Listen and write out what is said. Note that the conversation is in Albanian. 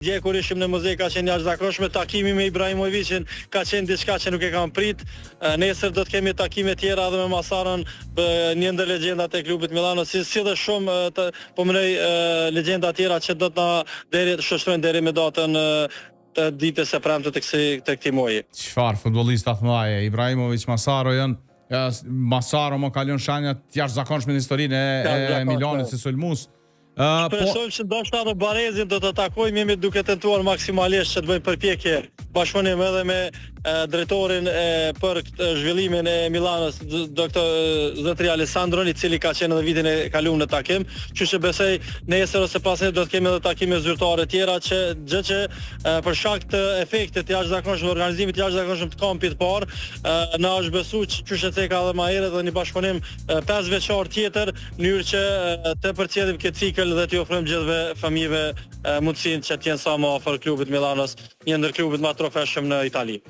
Dje kur ishim në muze ka qenë jashtëzakonshme, takimi me Ibrahimovicin ka qenë diçka që nuk e kam prit. Nesër do të kemi takime tjera edhe me Masarën, një ndër legjendat e klubit Milano, si dhe shumë po mënej legjenda tjera që do të na shoqërojnë deri me datën të ditës së premte të këtij muaji. Çfarë futbollista të mëdha, Ibrahimovic, Masaro janë Masaro më kalon shanjat jashtëzakonshme në historinë e Milanit si sulmues. Shpresojmë që ndoshta edhe Barezin do të takojmë, jemi duke tentuar maksimalisht që të bëjmë përpjekje bashkëpunim edhe me drejtorin për zhvillimin e Milanos, zotëri Alessandron, i cili ka qenë edhe vitin e kaluar në takim, kështu që besoj nesër ose pastaj do të kemi edhe takime zyrtare tjera gjë që për shkak të efektit të jashtëzakonshëm, organizimit të jashtëzakonshëm të kampit të parë, na është besuar që e ka edhe më herët dhe një bashkëpunim 5 vjeçar tjetër, në mënyrë që të përcjellim këtë cikël dhe t'i ofrojmë gjithëve fëmijëve mundësinë që të jenë sa më afër klubit Milanos, një ndër klubet më të trofeshëm në Itali.